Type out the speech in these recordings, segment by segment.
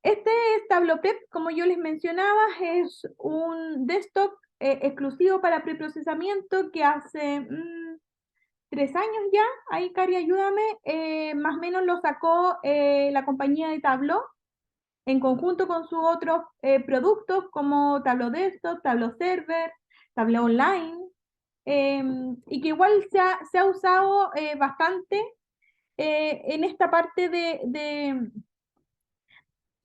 Este es Tableau Prep, como yo les mencionaba, es un desktop exclusivo para preprocesamiento que hace 3 años ya, ahí Cari, ayúdame, más o menos lo sacó la compañía de Tableau en conjunto con sus otros productos como Tableau Desktop, Tableau Server, Tableau Online, y que igual se ha usado bastante en esta parte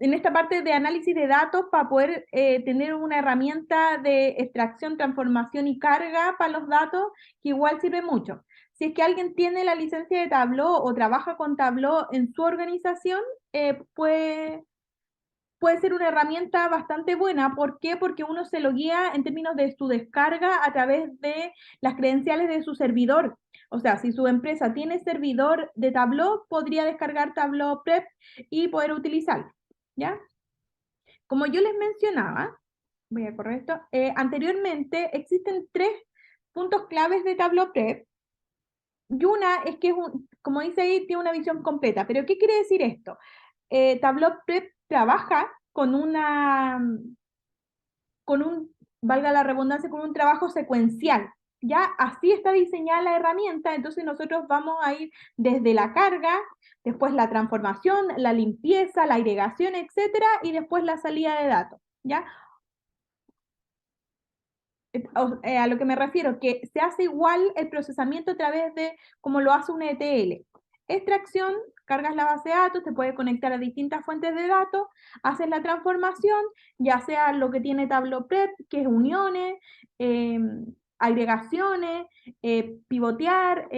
en esta parte de análisis de datos para poder tener una herramienta de extracción, transformación y carga para los datos que igual sirve mucho. Si es que alguien tiene la licencia de Tableau o trabaja con Tableau en su organización, puede ser una herramienta bastante buena. ¿Por qué? Porque uno se lo guía en términos de su descarga a través de las credenciales de su servidor. O sea, si su empresa tiene servidor de Tableau, podría descargar Tableau Prep y poder utilizarlo. ¿Ya? Como yo les mencionaba, voy a correr esto, anteriormente existen 3 puntos claves de Tableau Prep y una es que, como dice ahí, tiene una visión completa. ¿Pero qué quiere decir esto? Tableau Prep trabaja con un, valga la redundancia, con un trabajo secuencial. Ya así está diseñada la herramienta, entonces nosotros vamos a ir desde la carga, después la transformación, la limpieza, la agregación, etcétera, y después la salida de datos. ¿Ya? A lo que me refiero, que se hace igual el procesamiento a través de como lo hace un ETL. Extracción, cargas la base de datos, te puedes conectar a distintas fuentes de datos, haces la transformación, ya sea lo que tiene Tableau Prep, que es uniones, eh, agregaciones, pivotear,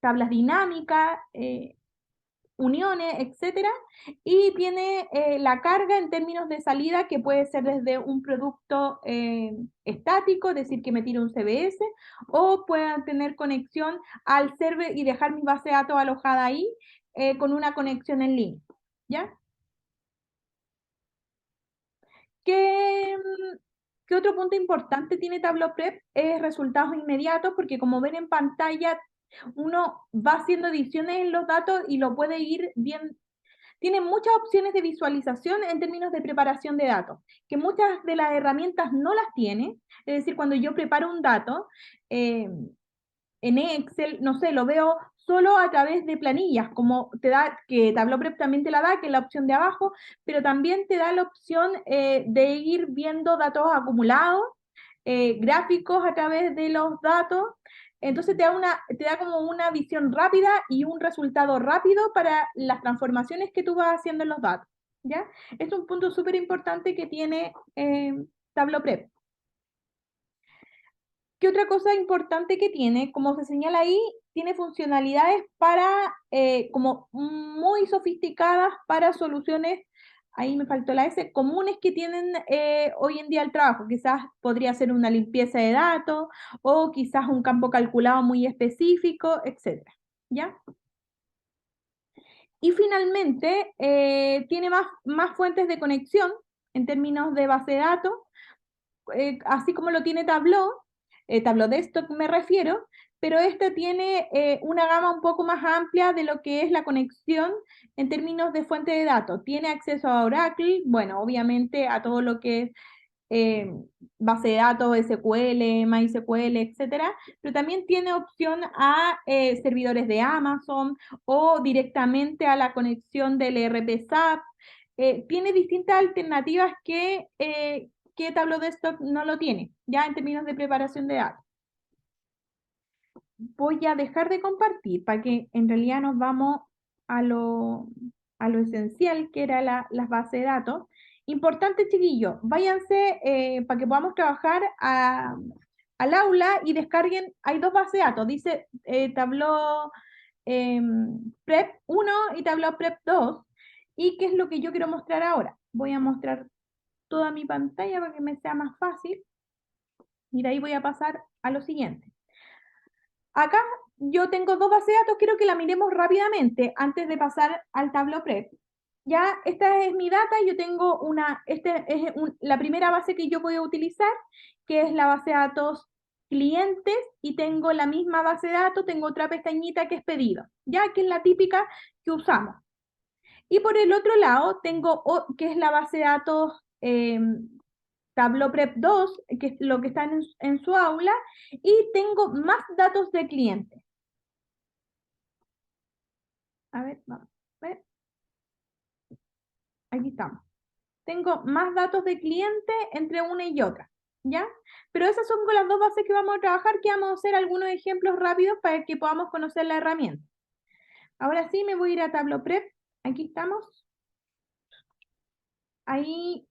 tablas dinámicas, uniones, etcétera, y tiene la carga en términos de salida que puede ser desde un producto estático, es decir, que me tire un CBS, o puedan tener conexión al server y dejar mi base de datos alojada ahí con una conexión en línea. ¿Ya? ¿Qué, ¿Qué otro punto importante tiene Tableau Prep? Es resultados inmediatos, porque como ven en pantalla, uno va haciendo ediciones en los datos y lo puede ir bien. Tiene muchas opciones de visualización en términos de preparación de datos, que muchas de las herramientas no las tiene. Es decir, cuando yo preparo un dato eh, en Excel, no sé, lo veo solo a través de planillas, como te da, que Tableau Prep también te la da, que es la opción de abajo, pero también te da la opción de ir viendo datos acumulados, gráficos a través de los datos. Entonces te da como una visión rápida y un resultado rápido para las transformaciones que tú vas haciendo en los datos. ¿Ya? Es un punto súper importante que tiene Tableau Prep. ¿Qué otra cosa importante que tiene? Como se señala ahí, tiene funcionalidades para, como muy sofisticadas para soluciones, ahí me faltó la S, comunes que tienen hoy en día el trabajo. Quizás podría ser una limpieza de datos o quizás un campo calculado muy específico, etcétera. ¿Ya? Y finalmente, tiene más fuentes de conexión en términos de base de datos, así como lo tiene Tableau, Tableau Desktop me refiero, pero este tiene una gama un poco más amplia de lo que es la conexión en términos de fuente de datos. Tiene acceso a Oracle, bueno, obviamente a todo lo que es eh, base de datos, SQL, MySQL, etcétera, pero también tiene opción a servidores de Amazon o directamente a la conexión del ERP SAP. Tiene distintas alternativas que Tableau Desktop no lo tiene, ya en términos de preparación de datos. Voy a dejar de compartir para que en realidad nos vamos a lo esencial que era las bases de datos. Importante, chiquillos, váyanse para que podamos trabajar al aula y descarguen. Hay 2 bases de datos, dice Tableau Prep 1 y Tableau Prep 2. ¿Y qué es lo que yo quiero mostrar ahora? Voy a mostrar toda mi pantalla para que me sea más fácil. Y de ahí voy a pasar a lo siguiente. Acá yo tengo 2 bases de datos, quiero que la miremos rápidamente antes de pasar al Tableau Prep. Ya, esta es mi data, yo tengo la primera base que yo voy a utilizar, que es la base de datos clientes, y tengo la misma base de datos, tengo otra pestañita que es pedido, ya que es la típica que usamos. Y por el otro lado tengo, que es la base de datos Tableau Prep 2, que es lo que está en su aula, y tengo más datos de cliente. A ver, vamos a ver. Aquí estamos. Tengo más datos de cliente entre una y otra, ¿ya? Pero esas son con las dos bases que vamos a trabajar, que vamos a hacer algunos ejemplos rápidos para que podamos conocer la herramienta. Ahora sí me voy a ir a Tableau Prep. Aquí estamos. Ahí,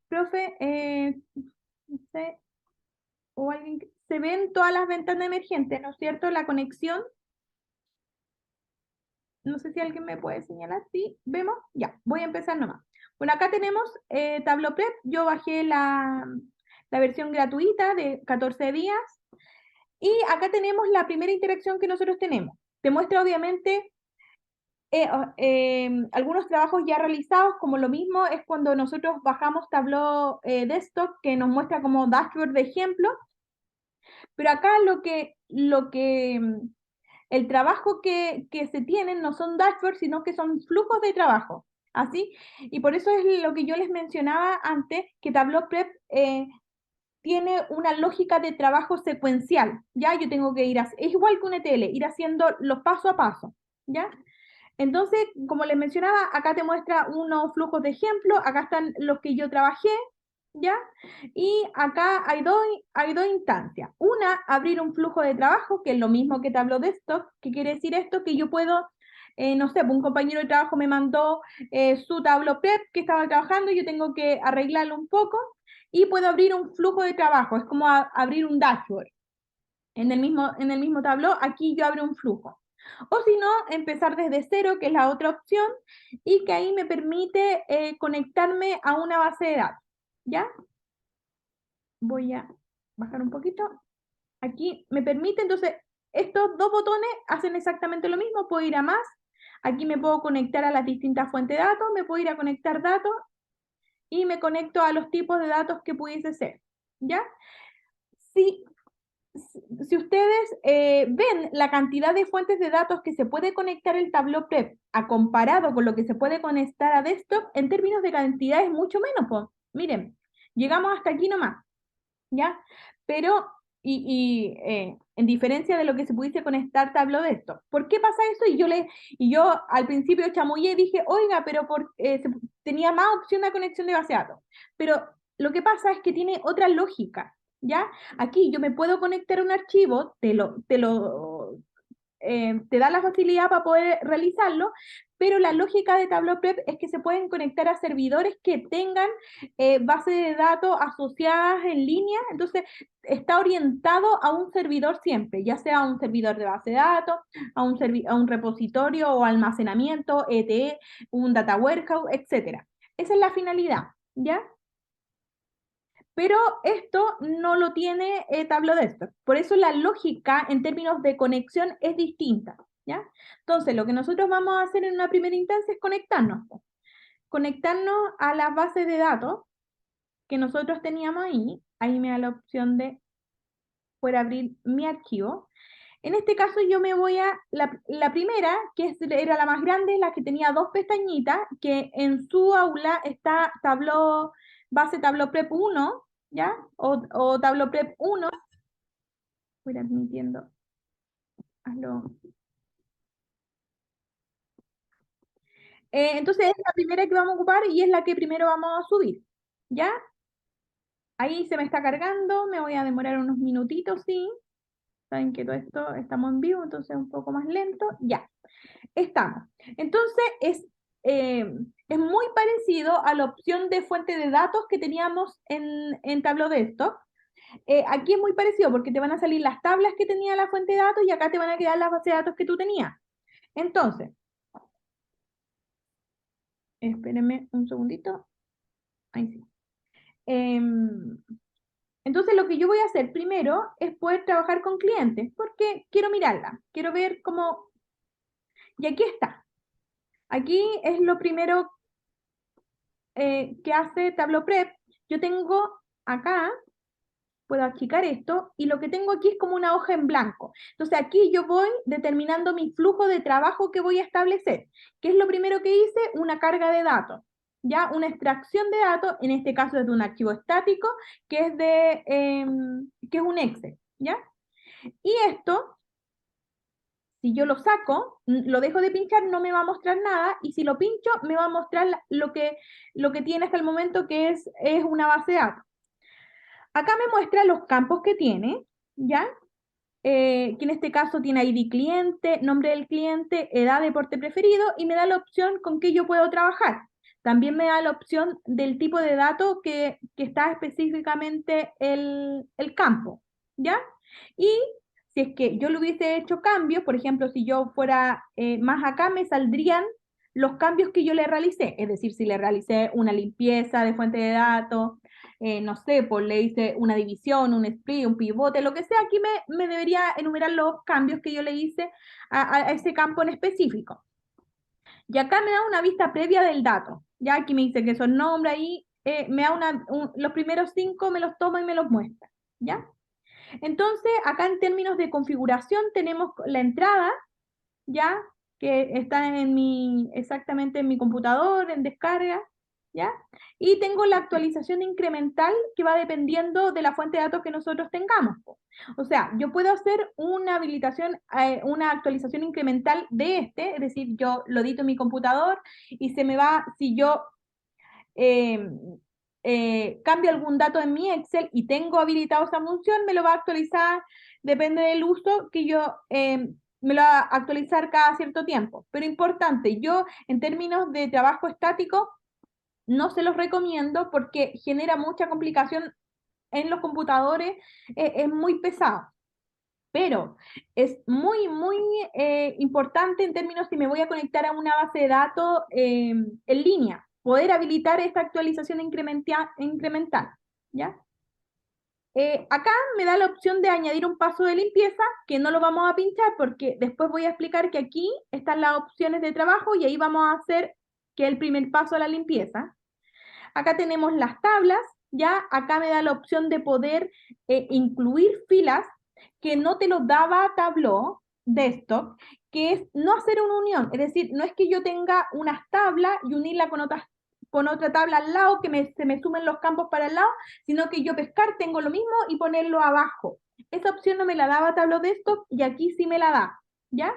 profe, no sé, o alguien, se ven todas las ventanas emergentes, ¿no es cierto? La conexión. No sé si alguien me puede señalar. Sí, vemos. Ya, voy a empezar nomás. Bueno, acá tenemos Tableau Prep. Yo bajé la versión gratuita de 14 días. Y acá tenemos la primera interacción que nosotros tenemos. Te muestra obviamente algunos trabajos ya realizados, como lo mismo es cuando nosotros bajamos Tableau Desktop, que nos muestra como dashboard de ejemplo, pero acá el trabajo que se tienen no son dashboards, sino que son flujos de trabajo, ¿así? Y por eso es lo que yo les mencionaba antes, que Tableau Prep tiene una lógica de trabajo secuencial, ¿ya? Yo tengo que es igual que un ETL, ir haciendo los paso a paso, ¿ya? Entonces, como les mencionaba, acá te muestra unos flujos de ejemplo, acá están los que yo trabajé, ¿ya? Y acá hay dos instancias. Una, abrir un flujo de trabajo, que es lo mismo que te hablo de esto. ¿Qué quiere decir esto? Que yo puedo, no sé, un compañero de trabajo me mandó su Tableau Prep que estaba trabajando, y yo tengo que arreglarlo un poco, y puedo abrir un flujo de trabajo, es como abrir un dashboard. En el mismo Tableau, aquí yo abro un flujo. O si no, empezar desde cero, que es la otra opción, y que ahí me permite conectarme a una base de datos. ¿Ya? Voy a bajar un poquito. Aquí me permite, entonces, estos dos botones hacen exactamente lo mismo. Puedo ir a más. Aquí me puedo conectar a las distintas fuentes de datos, me puedo ir a conectar datos y me conecto a los tipos de datos que pudiese ser. ¿Ya? Si si ustedes ven la cantidad de fuentes de datos que se puede conectar el Tableau Prep a comparado con lo que se puede conectar a desktop, en términos de cantidad es mucho menos, pues. Miren, llegamos hasta aquí nomás, ¿ya? Pero, en diferencia de lo que se pudiese conectar Tableau Desktop. ¿Por qué pasa eso? Y yo al principio chamullé y dije, oiga, pero tenía más opción de conexión de base de datos. Pero lo que pasa es que tiene otra lógica, ¿ya? Aquí yo me puedo conectar a un archivo, te da la facilidad para poder realizarlo, pero la lógica de Tableau Prep es que se pueden conectar a servidores que tengan bases de datos asociadas en línea, entonces está orientado a un servidor siempre, ya sea un servidor de base de datos, a un repositorio o almacenamiento, ETE, un data warehouse, etcétera. Esa es la finalidad, ¿ya? Pero esto no lo tiene Tableau Desktop. Por eso la lógica en términos de conexión es distinta, ¿ya? Entonces, lo que nosotros vamos a hacer en una primera instancia es conectarnos. Conectarnos a las bases de datos que nosotros teníamos ahí. Ahí me da la opción de poder abrir mi archivo. En este caso yo me voy a la primera, era la más grande, la que tenía dos pestañitas, que en su aula está base Tableau Prep 1, ¿ya? O Tableau Prep 1. Voy admitiendo. Hazlo. Entonces es la primera que vamos a ocupar y es la que primero vamos a subir, ¿ya? Ahí se me está cargando, me voy a demorar unos minutitos, sí. Saben que todo esto estamos en vivo, entonces es un poco más lento. Ya. Estamos. Entonces, es muy parecido a la opción de fuente de datos que teníamos en Tableau Desktop. Aquí es muy parecido porque te van a salir las tablas que tenía la fuente de datos y acá te van a quedar las bases de datos que tú tenías. Entonces, espérenme un segundito. Ahí sí. Em, entonces, lo que yo voy a hacer primero es poder trabajar con clientes porque quiero mirarla, quiero ver cómo... Y aquí está. Aquí es lo primero que hace Tableau Prep. Yo tengo acá puedo achicar esto, y lo que tengo aquí es como una hoja en blanco. Entonces aquí yo voy determinando mi flujo de trabajo que voy a establecer. ¿Qué es lo primero que hice? Una carga de datos, ¿ya? Una extracción de datos, en este caso es de un archivo estático, que es, que es un Excel, ¿ya? Y esto, si yo lo saco, lo dejo de pinchar, no me va a mostrar nada, y si lo pincho, me va a mostrar lo que tiene hasta el momento, que es una base de datos. Acá me muestra los campos que tiene, ¿ya? Que en este caso tiene ID cliente, nombre del cliente, edad, deporte preferido, y me da la opción con qué yo puedo trabajar. También me da la opción del tipo de dato que está específicamente el campo, ¿ya? Y si es que yo le hubiese hecho cambios, por ejemplo, si yo fuera más acá, me saldrían los cambios que yo le realicé, es decir, si le realicé una limpieza de fuente de datos, no sé, pues le hice una división, un split, un pivote, lo que sea, aquí me debería enumerar los cambios que yo le hice a ese campo en específico. Y acá me da una vista previa del dato, ya aquí me dice que son nombres ahí, me da los primeros 5 me los toma y me los muestra, ¿ya? Entonces, acá en términos de configuración tenemos la entrada, ¿ya? Que está exactamente en mi computador, en descarga, ¿ya? Y tengo la actualización incremental que va dependiendo de la fuente de datos que nosotros tengamos. O sea, yo puedo hacer una habilitación, una actualización incremental de es decir, yo lo edito en mi computador y se me va, si yo eh, cambio algún dato en mi Excel y tengo habilitado esa función, me lo va a actualizar, depende del uso que yo, me lo va a actualizar cada cierto tiempo. Pero importante, yo en términos de trabajo estático no se los recomiendo porque genera mucha complicación en los computadores, es muy pesado. Pero es muy, muy importante en términos si me voy a conectar a una base de datos en línea, poder habilitar esta actualización incremental, ¿ya? Acá me da la opción de añadir un paso de limpieza, que no lo vamos a pinchar porque después voy a explicar que aquí están las opciones de trabajo y ahí vamos a hacer que el primer paso a la limpieza. Acá tenemos las tablas, ya acá me da la opción de poder incluir filas que no te lo daba Tableau Desktop, que es no hacer una unión, es decir, no es que yo tenga unas tablas y unirla con otra tabla al lado, que se me sumen los campos para el lado, sino que yo pescar tengo lo mismo y ponerlo abajo. Esa opción no me la daba Tableau Desktop y aquí sí me la da, ¿ya?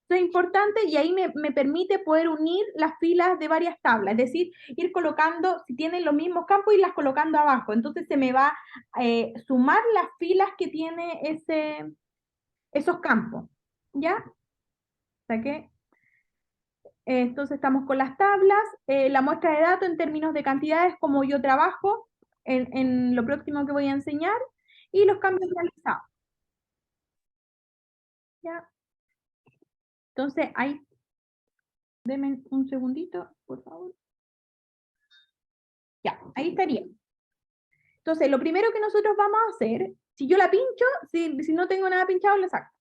Es importante y ahí me permite poder unir las filas de varias tablas, es decir, ir colocando, si tienen los mismos campos, irlas colocando abajo. Entonces se me va a sumar las filas que tiene esos campos, ¿ya? O sea que, entonces estamos con las tablas, la muestra de datos en términos de cantidades, como yo trabajo en lo próximo que voy a enseñar, y los cambios realizados, ¿ya? Entonces, ahí, denme un segundito, por favor. Ya, ahí estaría. Entonces, lo primero que nosotros vamos a hacer, si yo la pincho, si no tengo nada pinchado, la saco.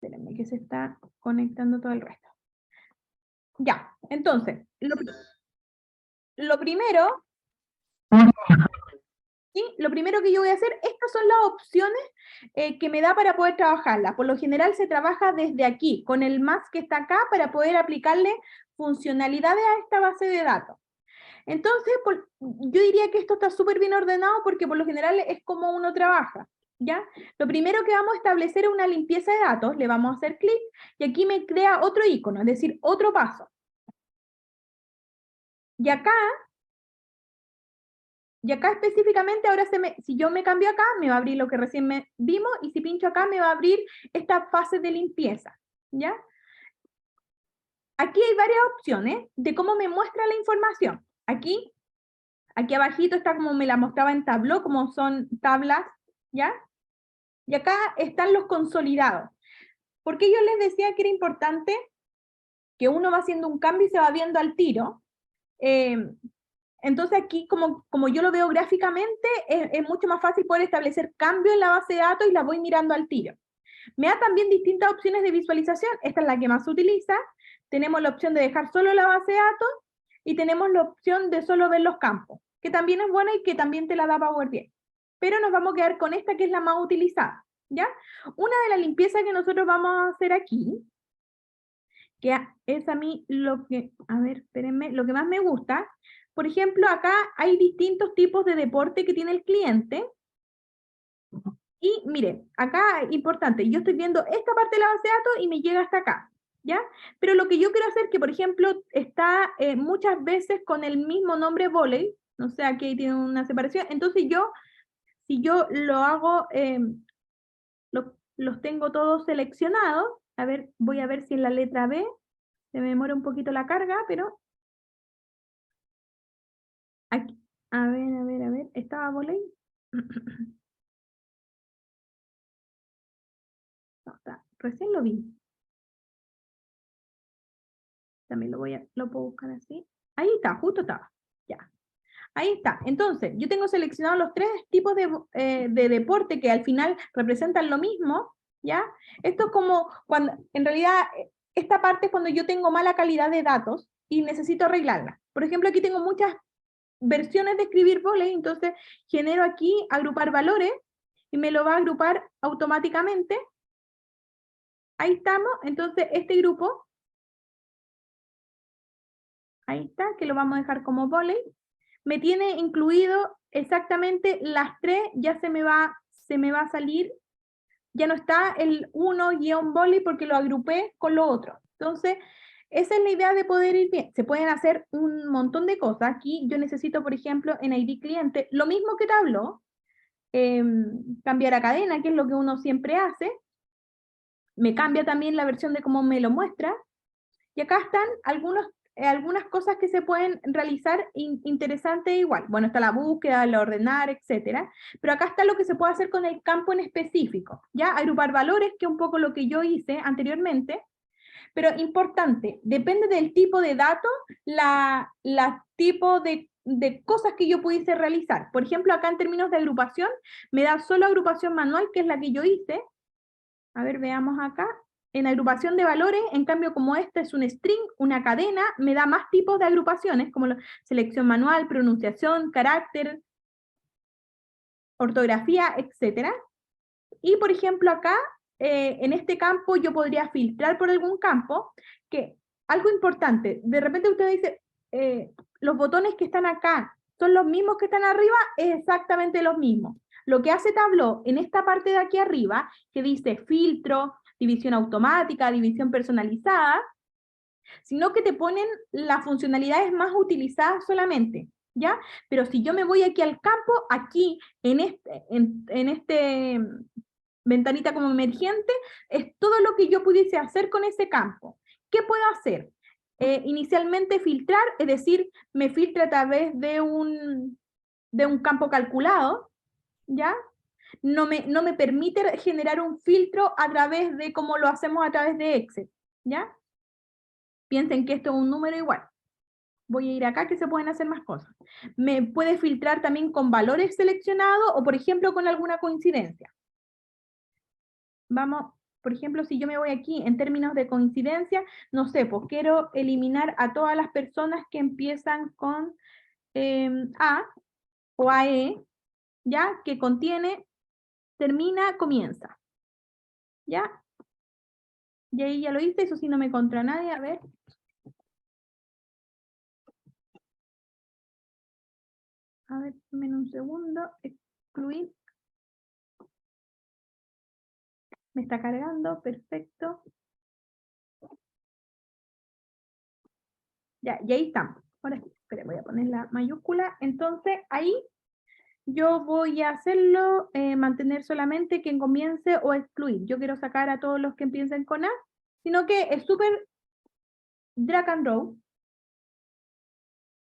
Espérenme que se está conectando todo el resto. Ya, entonces, lo primero, ¿sí? Lo primero que yo voy a hacer, estas son las opciones que me da para poder trabajarla. Por lo general se trabaja desde aquí, con el más que está acá, para poder aplicarle funcionalidades a esta base de datos. Entonces, yo diría que esto está súper bien ordenado porque por lo general es como uno trabaja, ¿ya? Lo primero que vamos a establecer es una limpieza de datos, le vamos a hacer clic y aquí me crea otro icono, es decir, otro paso. Y acá específicamente, ahora si yo me cambio acá, me va a abrir lo que recién vimos, y si pincho acá, me va a abrir esta fase de limpieza, ¿ya? Aquí hay varias opciones de cómo me muestra la información. Aquí abajito está como me la mostraba en Tableau, como son tablas, ¿ya? Y acá están los consolidados. Porque yo les decía que era importante que uno va haciendo un cambio y se va viendo al tiro. Entonces aquí, como yo lo veo gráficamente, es mucho más fácil poder establecer cambios en la base de datos y la voy mirando al tiro. Me da también distintas opciones de visualización. Esta es la que más se utiliza. Tenemos la opción de dejar solo la base de datos y tenemos la opción de solo ver los campos, que también es buena y que también te la da Power BI. pero nos vamos a quedar con esta que es la más utilizada, ¿ya? Una de las limpiezas que nosotros vamos a hacer aquí, que es a mí lo que, a ver, espérenme, lo que más me gusta. Por ejemplo, acá hay distintos tipos de deporte que tiene el cliente. Y miren, acá importante, yo estoy viendo esta parte de la base de datos y me llega hasta acá, ¿ya? Pero lo que yo quiero hacer, que por ejemplo está muchas veces con el mismo nombre voley, no sé, aquí tiene una separación, entonces yo, si yo lo hago, los tengo todos seleccionados, a ver, voy a ver si en la letra B se me demora un poquito la carga, pero aquí, a ver, ¿estaba voley? No, está, recién lo vi. También lo puedo buscar así. Ahí está, justo estaba. Ya. Ahí está. Entonces, yo tengo seleccionados los tres tipos de deporte que al final representan lo mismo, ¿ya? Esto es como cuando, en realidad, esta parte es cuando yo tengo mala calidad de datos y necesito arreglarla. Por ejemplo, aquí tengo muchas versiones de escribir voley, entonces genero aquí agrupar valores y me lo va a agrupar automáticamente. Ahí estamos. Entonces, este grupo, ahí está, que lo vamos a dejar como voley, me tiene incluido exactamente las tres, ya se me va a salir, ya no está el 1-volley porque lo agrupé con lo otro. Entonces, esa es la idea de poder ir bien. Se pueden hacer un montón de cosas. Aquí yo necesito, por ejemplo, en ID cliente, lo mismo que Tableau, cambiar a cadena, que es lo que uno siempre hace. Me cambia también la versión de cómo me lo muestra. Y acá están algunas cosas que se pueden realizar interesantes igual. Bueno, está la búsqueda, el ordenar, etcétera. Pero acá está lo que se puede hacer con el campo en específico. Ya agrupar valores, que es un poco lo que yo hice anteriormente. Pero importante, depende del tipo de datos, la tipo de cosas que yo pudiese realizar. Por ejemplo, acá en términos de agrupación, me da solo agrupación manual, que es la que yo hice. A ver, veamos acá. En agrupación de valores, en cambio, como este es un string, una cadena, me da más tipos de agrupaciones, como selección manual, pronunciación, carácter, ortografía, etc. Y, por ejemplo, acá, en este campo, yo podría filtrar por algún campo, que algo importante, de repente usted dice, los botones que están acá son los mismos que están arriba, es exactamente los mismos. Lo que hace Tableau en esta parte de aquí arriba, que dice filtro, división automática, división personalizada, sino que te ponen las funcionalidades más utilizadas solamente, ¿ya? Pero si yo me voy aquí al campo, aquí, en este ventanita como emergente, es todo lo que yo pudiese hacer con ese campo. ¿Qué puedo hacer? Inicialmente filtrar, es decir, me filtra a través de un campo calculado, ¿ya? No me permite generar un filtro a través de como lo hacemos a través de Excel, ¿ya? Piensen que esto es un número igual. Voy a ir acá que se pueden hacer más cosas. Me puede filtrar también con valores seleccionados o, por ejemplo, con alguna coincidencia. Vamos, por ejemplo, si yo me voy aquí en términos de coincidencia, no sé, pues quiero eliminar a todas las personas que empiezan con A o AE, ¿ya? Que contiene, termina, comienza, ¿ya? Y ahí ya lo hice, eso sí no me contra nadie, a ver. A ver, en un segundo, excluir. Me está cargando, perfecto. Ya, y ahí estamos. Ahora, espera, voy a poner la mayúscula. Entonces, ahí yo voy a hacerlo, mantener solamente quien comience o excluir. Yo quiero sacar a todos los que empiecen con A, sino que es súper drag and drop.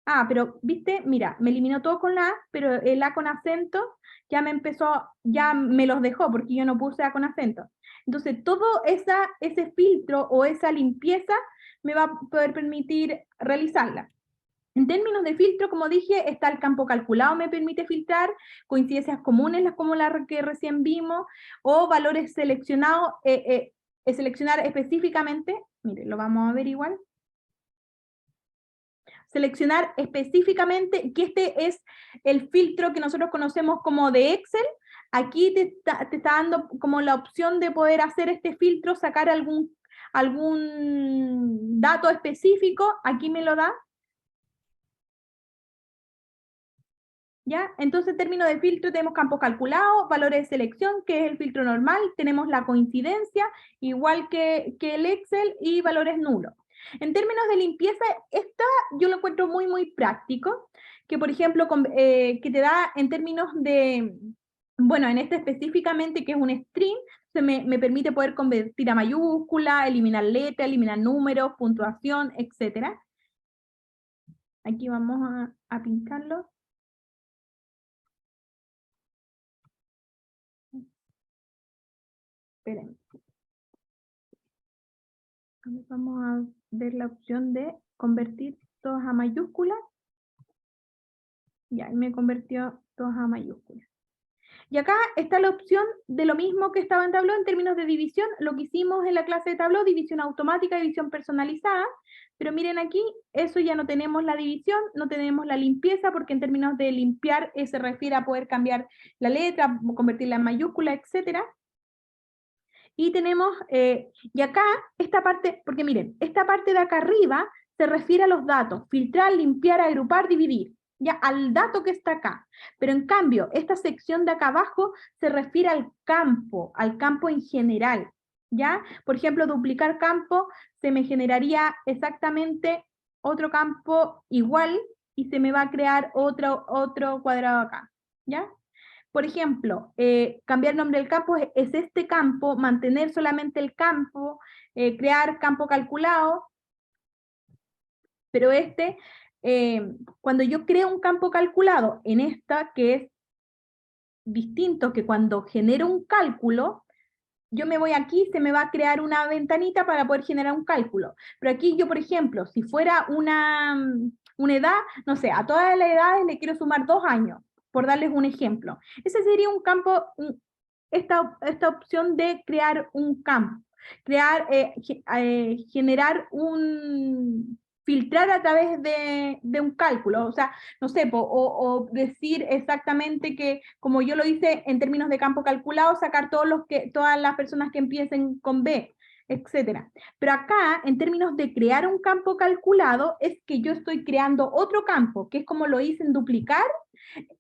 Ah, pero, ¿viste? Mira, me eliminó todo con la A, pero el A con acento ya ya me los dejó porque yo no puse A con acento. Entonces, todo ese filtro o esa limpieza me va a poder permitir realizarla. En términos de filtro, como dije, está el campo calculado, me permite filtrar coincidencias comunes, como la que recién vimos, o valores seleccionados, seleccionar específicamente, mire, lo vamos a ver igual. seleccionar específicamente, que este es el filtro que nosotros conocemos como de Excel. Aquí te está dando como la opción de poder hacer este filtro, sacar algún dato específico, aquí me lo da. ¿Ya? Entonces, en términos de filtro, tenemos campos calculados, valores de selección, que es el filtro normal, tenemos la coincidencia, igual que el Excel, y valores nulos. En términos de limpieza, esta yo lo encuentro muy, muy práctico, que por ejemplo, que te da en términos de, bueno, en este específicamente, que es un string, me permite poder convertir a mayúscula, eliminar letra, eliminar números, puntuación, etc. Aquí vamos a pintarlo. Esperen. Vamos a ver la opción de convertir todas a mayúsculas. Ya, y me convirtió todas a mayúsculas. Y acá está la opción de lo mismo que estaba en Tableau en términos de división, lo que hicimos en la clase de Tableau, división automática, división personalizada, pero miren aquí, eso ya no tenemos la división, no tenemos la limpieza, porque en términos de limpiar se refiere a poder cambiar la letra, convertirla en mayúscula, etcétera. Y tenemos, y acá, esta parte, porque miren, esta parte de acá arriba se refiere a los datos, filtrar, limpiar, agrupar, dividir, ya al dato que está acá. Pero en cambio, esta sección de acá abajo se refiere al campo en general, ¿ya? Por ejemplo, duplicar campo, se me generaría exactamente otro campo igual y se me va a crear otro cuadrado acá, ¿ya? Por ejemplo, cambiar el nombre del campo es este campo, mantener solamente el campo, crear campo calculado, pero cuando yo creo un campo calculado en esta, que es distinto que cuando genero un cálculo, yo me voy aquí, se me va a crear una ventanita para poder generar un cálculo. Pero aquí yo, por ejemplo, si fuera una edad, no sé, a todas las edades le quiero sumar 2 años, por darles un ejemplo. Ese sería un campo, esta opción de crear un campo, generar filtrar a través de un cálculo, o sea, no sé, o decir exactamente que, como yo lo hice en términos de campo calculado, sacar todas las personas que empiecen con B, etcétera. Pero acá, en términos de crear un campo calculado, es que yo estoy creando otro campo, que es como lo hice en duplicar.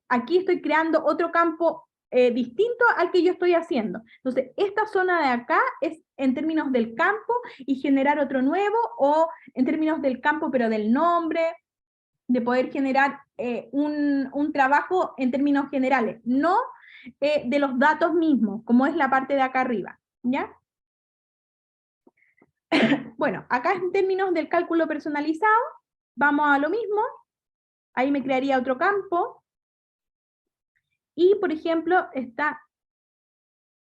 Aquí estoy creando otro campo distinto al que yo estoy haciendo. Entonces, esta zona de acá es en términos del campo y generar otro nuevo, o en términos del campo, pero del nombre, de poder generar un trabajo en términos generales, no de los datos mismos, como es la parte de acá arriba, ¿ya? Bueno, acá en términos del cálculo personalizado, vamos a lo mismo, ahí me crearía otro campo, y por ejemplo, está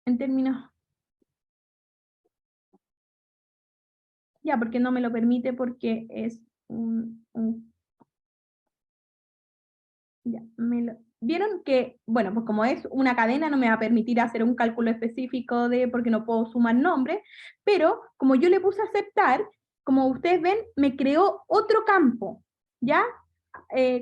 en términos, ya, porque no me lo permite, porque es ya, ¿vieron que, bueno, pues como es una cadena no me va a permitir hacer un cálculo específico porque no puedo sumar nombres, pero como yo le puse a aceptar, como ustedes ven, me creó otro campo, ¿ya?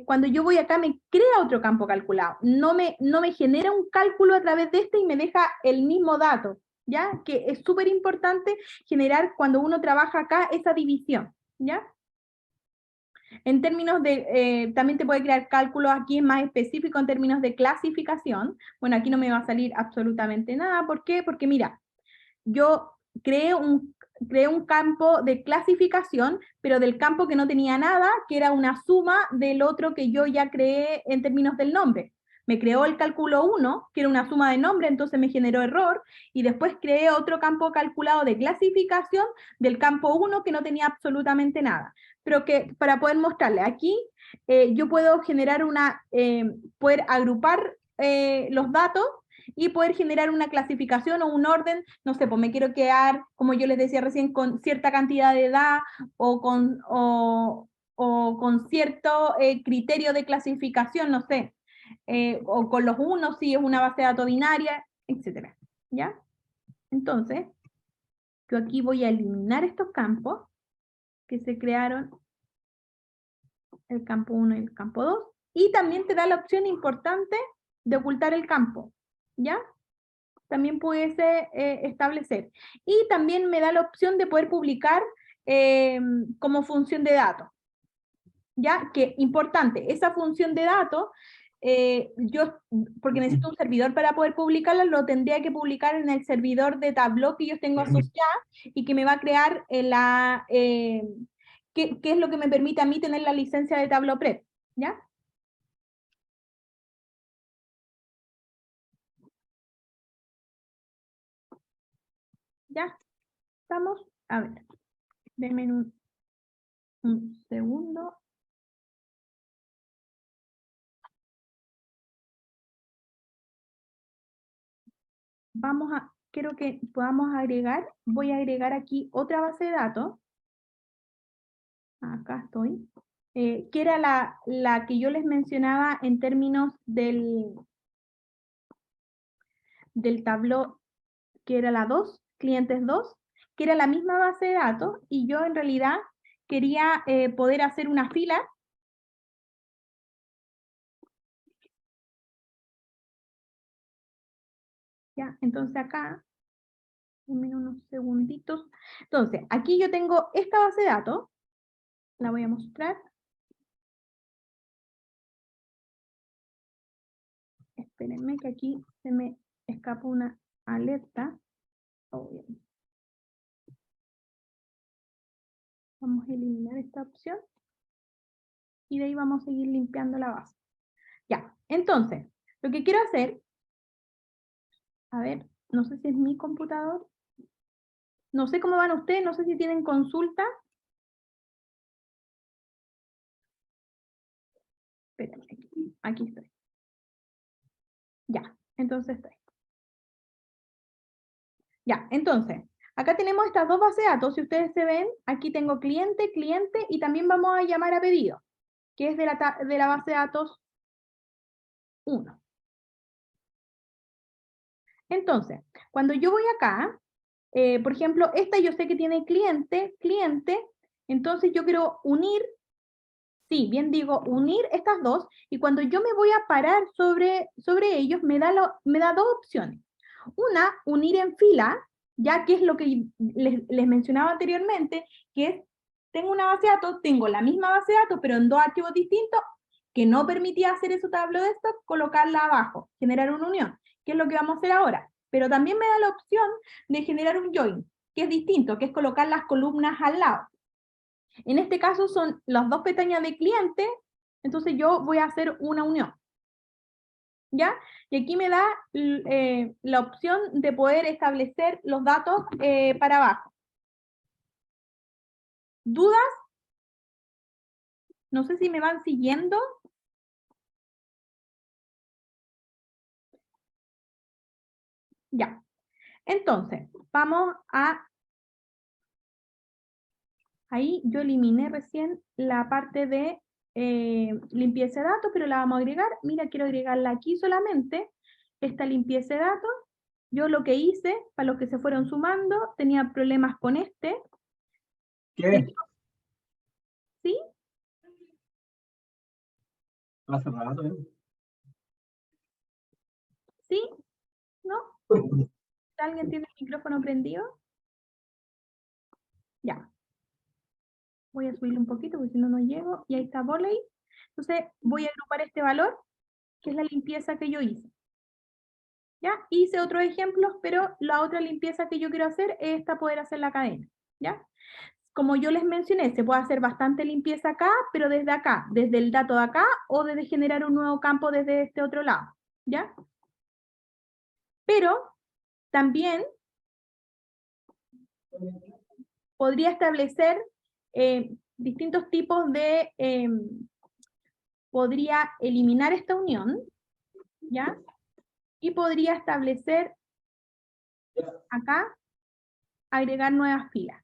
Cuando yo voy acá me crea otro campo calculado, no me genera un cálculo a través de este y me deja el mismo dato, ¿ya? Que es súper importante generar cuando uno trabaja acá esa división, ¿ya? En términos de, también te puede crear cálculos aquí más específicos en términos de clasificación. Bueno, aquí no me va a salir absolutamente nada. ¿Por qué? Porque mira, yo creé un campo de clasificación, pero del campo que no tenía nada, que era una suma del otro que yo ya creé en términos del nombre. Me creó el cálculo 1, que era una suma de nombre, entonces me generó error, y después creé otro campo calculado de clasificación del campo 1 que no tenía absolutamente nada. Pero que para poder mostrarle aquí, yo puedo generar poder agrupar los datos y poder generar una clasificación o un orden, no sé, pues me quiero quedar, como yo les decía recién, con cierta cantidad de edad o con cierto criterio de clasificación, no sé, o con los unos si es una base de datos binaria, etc. ¿Ya? Entonces, yo aquí voy a eliminar estos campos que se crearon el campo 1 y el campo 2. Y también te da la opción importante de ocultar el campo, ¿ya? También pudiese establecer. Y también me da la opción de poder publicar como función de datos. ¿Ya? Que importante, esa función de datos, porque necesito un servidor para poder publicarla, lo tendría que publicar en el servidor de Tableau que yo tengo asociada y que me va a crear ¿qué es lo que me permite a mí tener la licencia de Tableau Prep? ¿Ya? ¿Ya? ¿Estamos? A ver, denme un segundo. Quiero que podamos agregar, voy a agregar aquí otra base de datos. Acá estoy. Que era la que yo les mencionaba en términos del Tableau, que era la 2, clientes 2, que era la misma base de datos, y yo en realidad quería poder hacer una fila. Ya, entonces acá, denme unos segunditos. Entonces, aquí yo tengo esta base de datos, la voy a mostrar. Espérenme que aquí se me escapa una alerta. Oh, bien. Vamos a eliminar esta opción. Y de ahí vamos a seguir limpiando la base. Ya, entonces, lo que quiero hacer, a ver, no sé si es mi computador, no sé cómo van ustedes, no sé si tienen consulta. Espérenme, aquí estoy. Ya, entonces estoy. Ya, entonces, acá tenemos estas dos bases de datos, si ustedes se ven, aquí tengo cliente, cliente, y también vamos a llamar a pedido, que es de la base de datos 1. Entonces, cuando yo voy acá, por ejemplo, esta yo sé que tiene cliente, cliente, entonces yo quiero unir, sí, bien digo, unir estas dos, y cuando yo me voy a parar sobre ellos, me da dos opciones. Una, unir en fila, ya que es lo que les mencionaba anteriormente, que es, tengo una base de datos, tengo la misma base de datos, pero en dos archivos distintos, que no permitía hacer eso Tableau Desktop, colocarla abajo, generar una unión, que es lo que vamos a hacer ahora. Pero también me da la opción de generar un join, que es distinto, que es colocar las columnas al lado. En este caso son las dos pestañas de cliente, entonces yo voy a hacer una unión. ¿Ya? Y aquí me da la opción de poder establecer los datos para abajo. ¿Dudas? No sé si me van siguiendo. Ya. Entonces, vamos a... Ahí yo eliminé recién la parte de limpieza de datos, pero la vamos a agregar. Mira, quiero agregarla aquí solamente, esta limpieza de datos. Yo lo que hice, para los que se fueron sumando, tenía problemas con este. ¿Qué? ¿Sí? Hace rato, ¿eh? ¿Sí? ¿No? ¿Alguien tiene el micrófono prendido? Ya. Voy a subirle un poquito porque si no, no llego. Y ahí está Volley. Entonces voy a agrupar este valor, que es la limpieza que yo hice. ¿Ya? Hice otros ejemplos, pero la otra limpieza que yo quiero hacer es esta, poder hacer la cadena. ¿Ya? Como yo les mencioné, se puede hacer bastante limpieza acá, pero desde acá, desde el dato de acá, o desde generar un nuevo campo desde este otro lado. ¿Ya? Pero también podría establecer distintos tipos de... podría eliminar esta unión, ¿ya? Y podría establecer acá, agregar nuevas filas,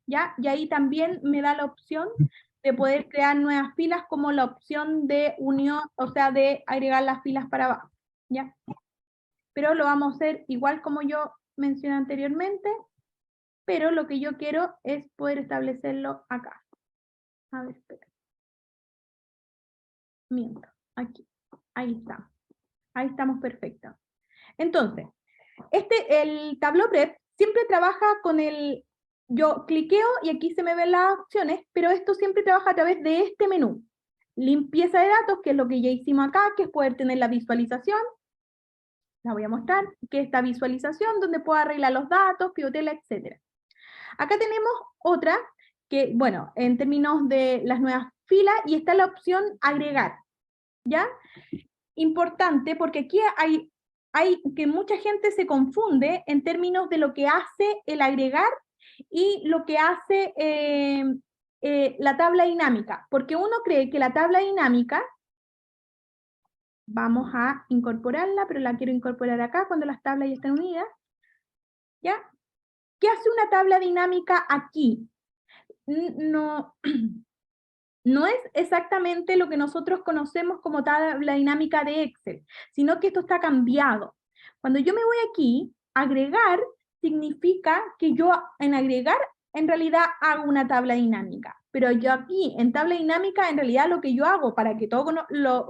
¿ya? Y ahí también me da la opción de poder crear nuevas filas como la opción de unión, o sea, de agregar las filas para abajo, ¿ya? Pero lo vamos a hacer igual como yo mencioné anteriormente, pero lo que yo quiero es poder establecerlo acá. A ver, espera. miento, aquí, ahí está. Ahí estamos perfectos. Entonces, el Tableau Prep siempre trabaja con yo cliqueo y aquí se me ven las opciones, pero esto siempre trabaja a través de este menú. Limpieza de datos, que es lo que ya hicimos acá, que es poder tener la visualización. La voy a mostrar, que es esta visualización donde puedo arreglar los datos, pivotela, etc. Acá tenemos otra, que, bueno, en términos de las nuevas filas, y está la opción agregar, ¿ya? Importante, porque aquí hay que mucha gente se confunde en términos de lo que hace el agregar y lo que hace la tabla dinámica, porque uno cree que la tabla dinámica, vamos a incorporarla, pero la quiero incorporar acá cuando las tablas ya están unidas, ¿ya? ¿Qué hace una tabla dinámica aquí? No, no es exactamente lo que nosotros conocemos como tabla dinámica de Excel, sino que esto está cambiado. Cuando yo me voy aquí, agregar significa que yo en agregar en realidad hago una tabla dinámica. Pero yo aquí en tabla dinámica en realidad lo que yo hago para que todo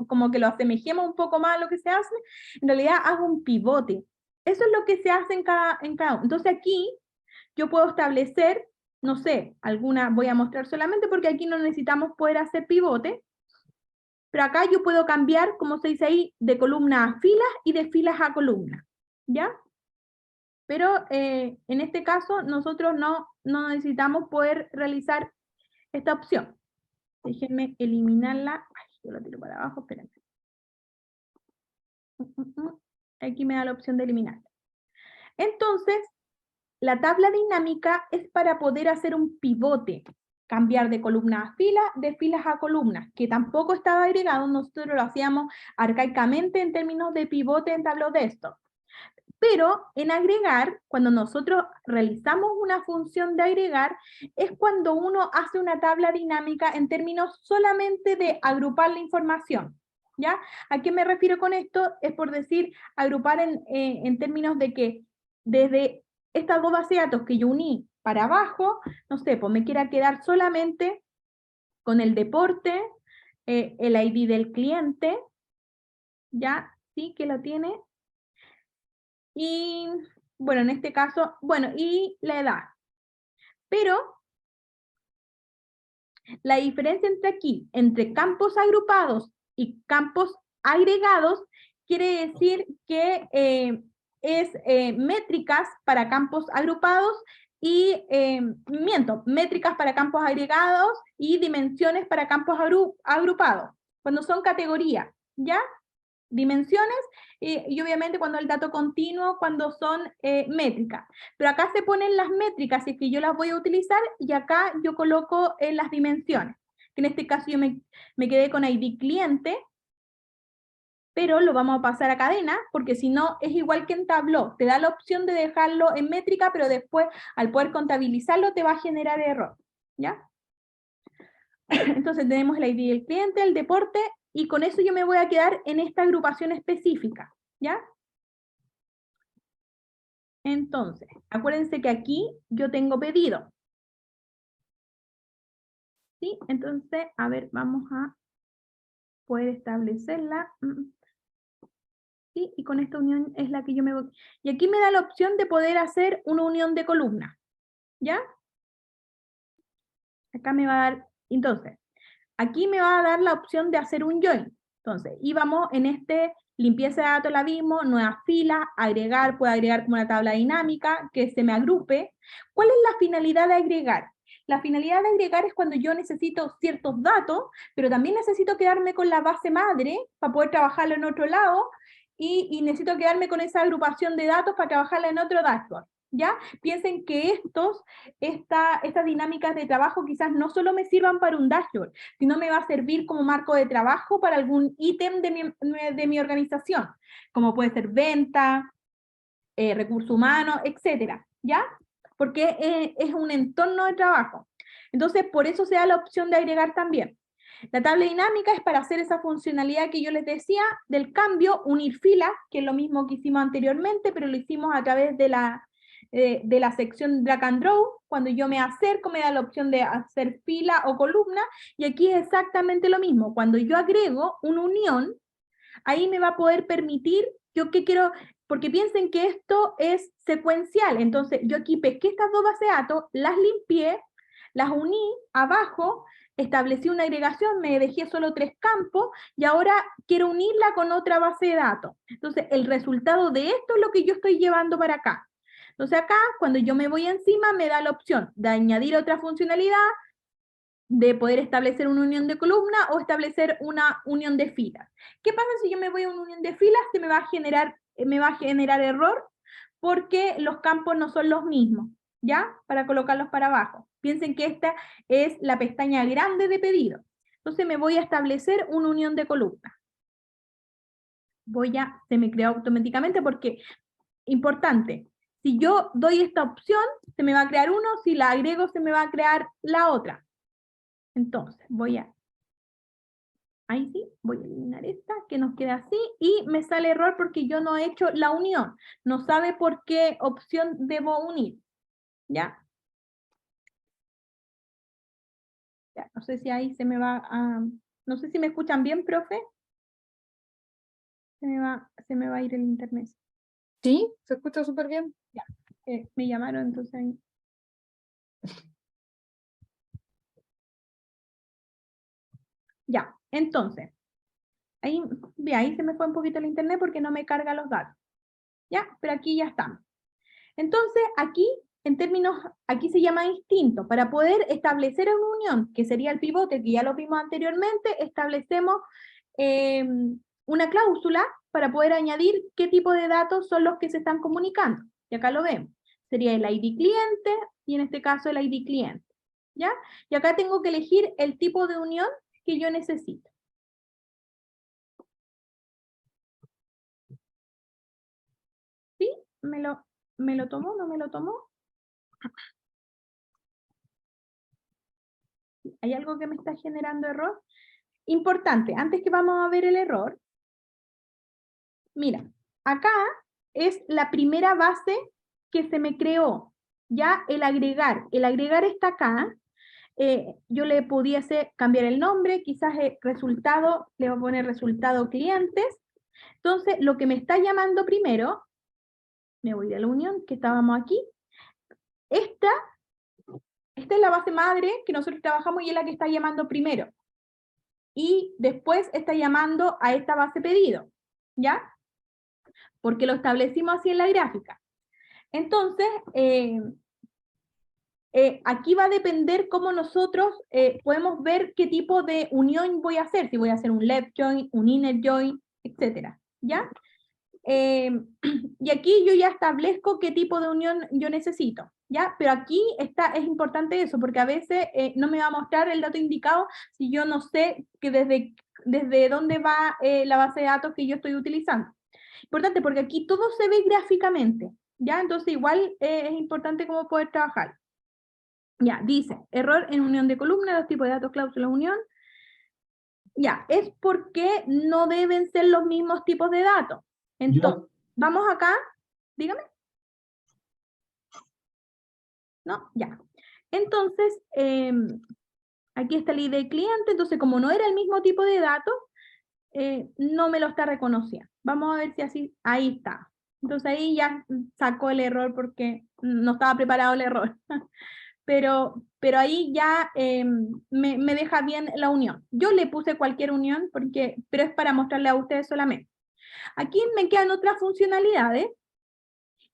como que lo asemejemos un poco más a lo que se hace, en realidad hago un pivote. Eso es lo que se hace en cada uno. Entonces aquí yo puedo establecer, no sé, voy a mostrar solamente porque aquí no necesitamos poder hacer pivote, pero acá yo puedo cambiar, como se dice ahí, de columna a filas y de filas a columna, ¿ya? Pero en este caso nosotros no necesitamos poder realizar esta opción. Déjenme eliminarla. Ay, yo la tiro para abajo, espérenme. Aquí me da la opción de eliminar. Entonces, la tabla dinámica es para poder hacer un pivote, cambiar de columna a fila, de filas a columnas, que tampoco estaba agregado, nosotros lo hacíamos arcaicamente en términos de pivote en Tableau Desktop. Pero en agregar, cuando nosotros realizamos una función de agregar, es cuando uno hace una tabla dinámica en términos solamente de agrupar la información, ¿ya? ¿A qué me refiero con esto? Es por decir, agrupar en términos de que desde estas dos bases de datos que yo uní para abajo, no sé, pues me quiera quedar solamente con el deporte, el ID del cliente, ¿ya? Sí, que lo tiene. Y, bueno, en este caso, bueno, y la edad. Pero la diferencia entre campos agrupados y campos agregados, quiere decir que es métricas para campos agrupados y, métricas para campos agregados y dimensiones para campos agrupados, cuando son categorías, ¿ya? Dimensiones y obviamente cuando el dato continuo, cuando son métricas. Pero acá se ponen las métricas, si es que yo las voy a utilizar, y acá yo coloco las dimensiones. Que en este caso yo me quedé con ID cliente, pero lo vamos a pasar a cadena, porque si no es igual que en Tableau. Te da la opción de dejarlo en métrica, pero después al poder contabilizarlo te va a generar error, ¿ya? Entonces tenemos el ID del cliente, el deporte, y con eso yo me voy a quedar en esta agrupación específica, ¿ya? Entonces, acuérdense que aquí yo tengo pedido. ¿Sí? Entonces, a ver, vamos a poder establecerla. ¿Sí? Y con esta unión es la que yo me voy. Y aquí me da la opción de poder hacer una unión de columnas, ¿ya? Acá me va a dar, entonces, aquí me va a dar la opción de hacer un join. Entonces, y vamos en limpieza de datos, la vimos, nuevas filas, agregar, puedo agregar como una tabla dinámica, que se me agrupe. ¿Cuál es la finalidad de agregar? La finalidad de agregar es cuando yo necesito ciertos datos, pero también necesito quedarme con la base madre para poder trabajarlo en otro lado, y necesito quedarme con esa agrupación de datos para trabajarla en otro dashboard. ¿Ya? Piensen que estas dinámicas de trabajo quizás no solo me sirvan para un dashboard, sino me va a servir como marco de trabajo para algún ítem de mi organización, como puede ser venta, recursos humanos, etcétera, ¿ya? Porque es un entorno de trabajo. Entonces, por eso se da la opción de agregar también. La tabla dinámica es para hacer esa funcionalidad que yo les decía, del cambio, unir filas, que es lo mismo que hicimos anteriormente, pero lo hicimos a través de de la sección drag and draw. Cuando yo me acerco me da la opción de hacer fila o columna, y aquí es exactamente lo mismo. Cuando yo agrego una unión, ahí me va a poder permitir, yo qué quiero, porque piensen que esto es secuencial. Entonces yo aquí pesqué estas dos bases de datos, las limpié, las uní abajo, establecí una agregación, me dejé solo 3 campos, y ahora quiero unirla con otra base de datos. Entonces el resultado de esto es lo que yo estoy llevando para acá. Entonces acá, cuando yo me voy encima, me da la opción de añadir otra funcionalidad, de poder establecer una unión de columna o establecer una unión de filas. ¿Qué pasa si yo me voy a una unión de filas? Se me va a generar error porque los campos no son los mismos, ¿ya? Para colocarlos para abajo. Piensen que esta es la pestaña grande de pedido. Entonces me voy a establecer una unión de columna. Se me crea automáticamente porque, importante, si yo doy esta opción, se me va a crear uno, si la agrego, se me va a crear la otra. Entonces, ahí sí, voy a eliminar esta, que nos queda así, y me sale error porque yo no he hecho la unión. No sabe por qué opción debo unir, ¿ya? Ya, no sé si ahí se me va a... No sé si me escuchan bien, profe. Se me va a ir el internet. Sí, se escucha súper bien. Ya, me llamaron, entonces ahí. Ya, entonces, ahí se me fue un poquito el internet porque no me carga los datos. ¿Ya? Pero aquí ya estamos. Entonces, aquí, aquí se llama distinto. Para poder establecer una unión, que sería el pivote, que ya lo vimos anteriormente, establecemos una cláusula para poder añadir qué tipo de datos son los que se están comunicando. Y acá lo vemos. Sería el ID cliente, y en este caso el ID cliente. ¿Ya? Y acá tengo que elegir el tipo de unión que yo necesito. ¿Sí? ¿Me lo tomó? ¿No me lo tomó? ¿Hay algo que me está generando error? Importante, antes que vamos a ver el error, mira, acá es la primera base que se me creó, ya el agregar está acá. Yo le pudiese cambiar el nombre, quizás el resultado, le voy a poner resultado clientes. Entonces, lo que me está llamando primero, me voy de la unión, que estábamos aquí, esta es la base madre que nosotros trabajamos y es la que está llamando primero. Y después está llamando a esta base pedido, ¿ya? Porque lo establecimos así en la gráfica. Entonces, aquí va a depender cómo nosotros podemos ver qué tipo de unión voy a hacer, si voy a hacer un left join, un inner join, etc. ¿Ya? Y aquí yo ya establezco qué tipo de unión yo necesito, ¿ya? Pero aquí es importante eso, porque a veces no me va a mostrar el dato indicado si yo no sé que desde dónde va la base de datos que yo estoy utilizando. Importante, porque aquí todo se ve gráficamente, ¿ya? Entonces igual es importante cómo poder trabajar. Ya, dice, error en unión de columna, los tipos de datos, cláusula, unión. Ya, es porque no deben ser los mismos tipos de datos. Entonces, vamos acá, dígame. ¿No? Ya. Entonces, aquí está el ID cliente, entonces como no era el mismo tipo de datos, no me lo está reconociendo. Vamos a ver si así, ahí está. Entonces ahí ya sacó el error porque no estaba preparado el error. Pero ahí ya me deja bien la unión. Yo le puse cualquier unión, pero es para mostrarle a ustedes solamente. Aquí me quedan otras funcionalidades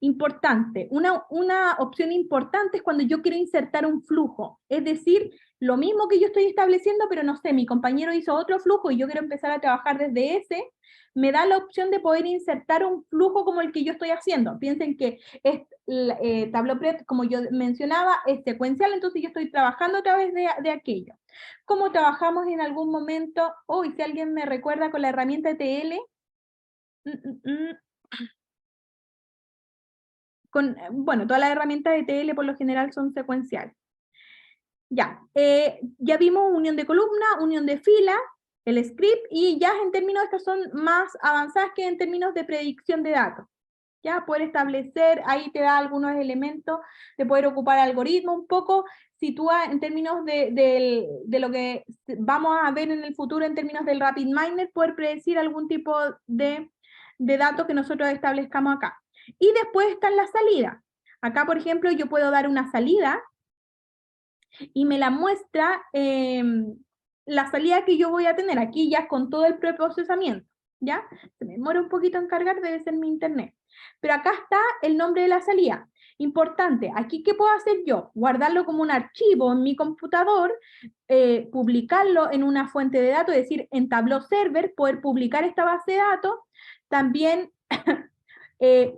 importantes. Una opción importante es cuando yo quiero insertar un flujo. Es decir, lo mismo que yo estoy estableciendo, pero no sé, mi compañero hizo otro flujo y yo quiero empezar a trabajar desde ese, me da la opción de poder insertar un flujo como el que yo estoy haciendo. Piensen que Tableau-Prep, como yo mencionaba, es secuencial, entonces yo estoy trabajando a través de aquello. Como trabajamos en algún momento, si alguien me recuerda con la herramienta ETL, bueno, todas las herramientas de ETL por lo general son secuenciales. Ya, ya vimos unión de columna, unión de fila, el script, y ya en términos, estas son más avanzadas que en términos de predicción de datos. ya poder establecer, ahí te da algunos elementos de poder ocupar algoritmos, un poco sitúa en términos de lo que vamos a ver en el futuro en términos del RapidMiner, poder predecir algún tipo de datos que nosotros establezcamos acá. Y después está la salida. Acá, por ejemplo, yo puedo dar una salida y me la muestra la salida que yo voy a tener aquí ya con todo el preprocesamiento, ¿ya? Se me demora un poquito en cargar, debe ser mi internet. Pero acá está el nombre de la salida. Importante, aquí ¿qué puedo hacer yo? Guardarlo como un archivo en mi computador, publicarlo en una fuente de datos, es decir, en Tableau Server, poder publicar esta base de datos, también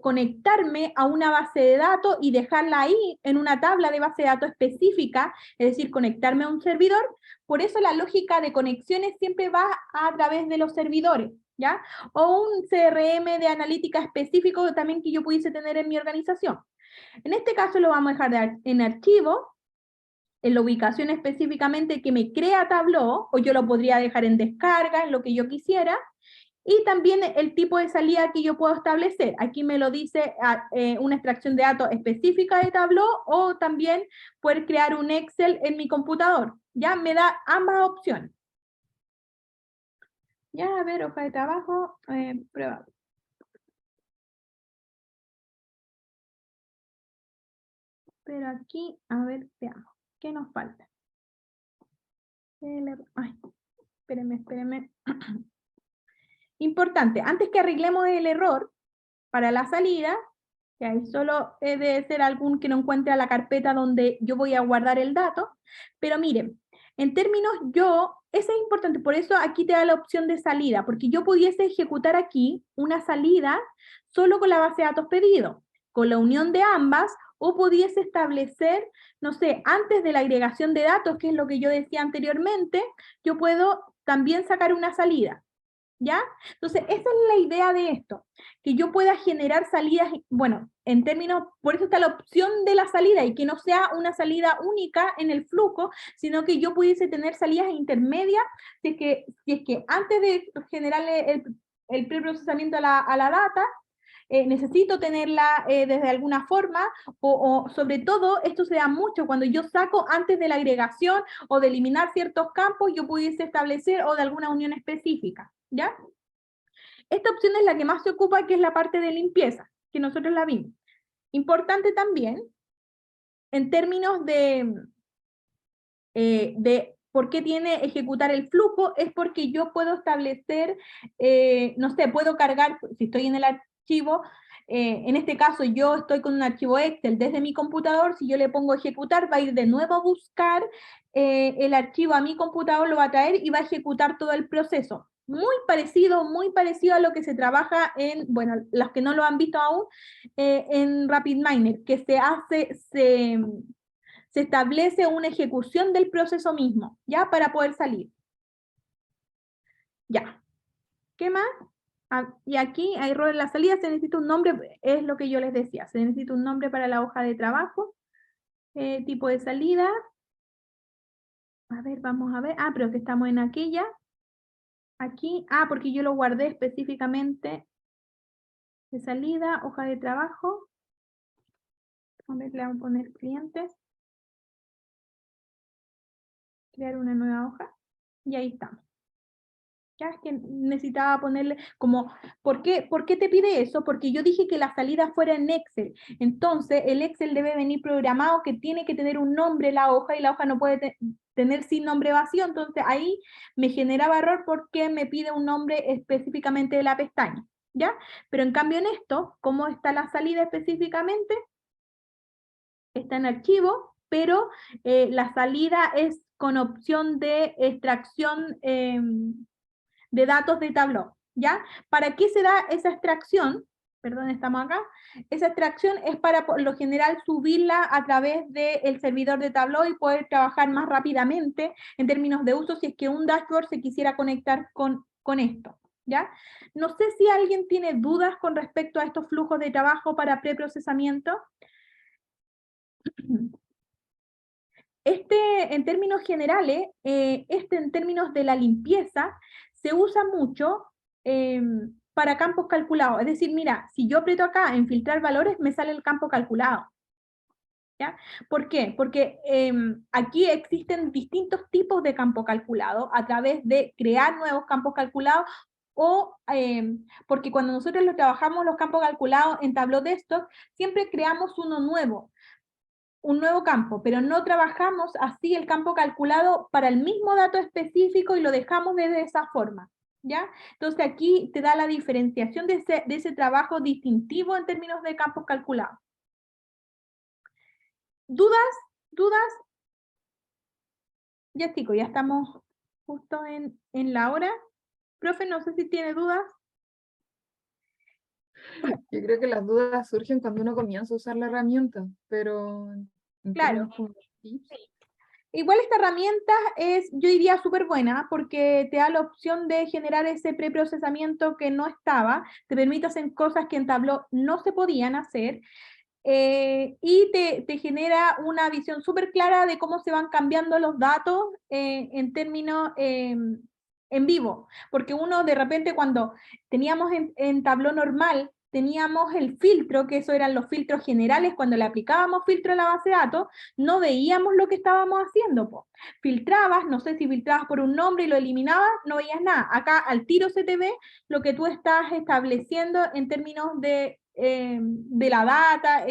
conectarme a una base de datos y dejarla ahí en una tabla de base de datos específica, es decir, conectarme a un servidor. Por eso la lógica de conexiones siempre va a través de los servidores, ¿ya? O un CRM de analítica específico también que yo pudiese tener en mi organización. En este caso lo vamos a dejar en archivo, en la ubicación específicamente que me crea Tableau, o yo lo podría dejar en descarga, en lo que yo quisiera, y también el tipo de salida que yo puedo establecer. Aquí me lo dice una extracción de datos específica de Tableau, o también poder crear un Excel en mi computador. Ya me da ambas opciones. Ya, a ver, hoja de trabajo, prueba. Pero aquí, a ver, veamos. ¿Qué nos falta? Ay, espérenme. Importante, antes que arreglemos el error para la salida, que ahí solo debe ser algún que no encuentre la carpeta donde yo voy a guardar el dato, pero miren, en términos eso es importante, por eso aquí te da la opción de salida, porque yo pudiese ejecutar aquí una salida solo con la base de datos pedido, con la unión de ambas, o pudiese establecer, no sé, antes de la agregación de datos, que es lo que yo decía anteriormente, yo puedo también sacar una salida. ¿Ya? Entonces, esa es la idea de esto, que yo pueda generar salidas, bueno, en términos, por eso está la opción de la salida, y que no sea una salida única en el flujo, sino que yo pudiese tener salidas intermedias, si es que antes de generarle el preprocesamiento a la data, necesito tenerla desde alguna forma, o sobre todo, esto se da mucho cuando yo saco antes de la agregación o de eliminar ciertos campos, yo pudiese establecer o de alguna unión específica, ¿ya? Esta opción es la que más se ocupa, que es la parte de limpieza, que nosotros la vimos. Importante también, en términos de por qué tiene ejecutar el flujo, es porque yo puedo establecer, no sé, puedo cargar, si estoy en el archivo, en este caso yo estoy con un archivo Excel desde mi computador, si yo le pongo ejecutar, va a ir de nuevo a buscar el archivo a mi computador, lo va a traer y va a ejecutar todo el proceso. Muy parecido a lo que se trabaja en, bueno, los que no lo han visto aún, en RapidMiner, que se establece una ejecución del proceso mismo, ¿ya? Para poder salir. Ya. ¿Qué más? Y aquí hay error en la salida, se necesita un nombre, es lo que yo les decía, se necesita un nombre para la hoja de trabajo, tipo de salida. A ver, vamos a ver. Ah, pero que estamos en aquella. Aquí, porque yo lo guardé específicamente de salida, hoja de trabajo. A ver, le vamos a poner clientes. Crear una nueva hoja. Y ahí estamos. Ya es que necesitaba ponerle como, ¿por qué te pide eso? Porque yo dije que la salida fuera en Excel. Entonces, el Excel debe venir programado que tiene que tener un nombre la hoja, y la hoja no puede tener sin nombre vacío. Entonces, ahí me generaba error porque me pide un nombre específicamente de la pestaña, ¿ya? Pero en cambio en esto, ¿cómo está la salida específicamente? Está en archivo, pero la salida es con opción de extracción de datos de Tableau, ¿ya? ¿Para qué se da esa extracción? Perdón, estamos acá. Esa extracción es para, por lo general, subirla a través del servidor de Tableau y poder trabajar más rápidamente en términos de uso si es que un dashboard se quisiera conectar con esto, ¿ya? No sé si alguien tiene dudas con respecto a estos flujos de trabajo para preprocesamiento. En términos generales, en términos de la limpieza, se usa mucho para campos calculados. Es decir, mira, si yo aprieto acá en filtrar valores, me sale el campo calculado. ¿Ya? ¿Por qué? Porque aquí existen distintos tipos de campo calculado a través de crear nuevos campos calculados o porque cuando nosotros lo trabajamos los campos calculados en Tableau Desktop, siempre creamos uno nuevo, un nuevo campo, pero no trabajamos así el campo calculado para el mismo dato específico y lo dejamos de esa forma. ¿Ya? Entonces aquí te da la diferenciación de ese trabajo distintivo en términos de campos calculados. ¿Dudas? ¿Dudas? Ya chicos, ya estamos justo en la hora. Profe, no sé si tiene dudas. Yo creo que las dudas surgen cuando uno comienza a usar la herramienta, pero en Claro. términos como tips, Igual esta herramienta es, yo diría, súper buena porque te da la opción de generar ese preprocesamiento que no estaba, te permite hacer cosas que en Tableau no se podían hacer y te genera una visión súper clara de cómo se van cambiando los datos en términos en vivo, porque uno de repente cuando teníamos en Tableau normal, teníamos el filtro, que eso eran los filtros generales, cuando le aplicábamos filtro a la base de datos, no veíamos lo que estábamos haciendo. Po. Filtrabas, no sé si filtrabas por un nombre y lo eliminabas, no veías nada. Acá al tiro se te ve lo que tú estás estableciendo en términos de la data,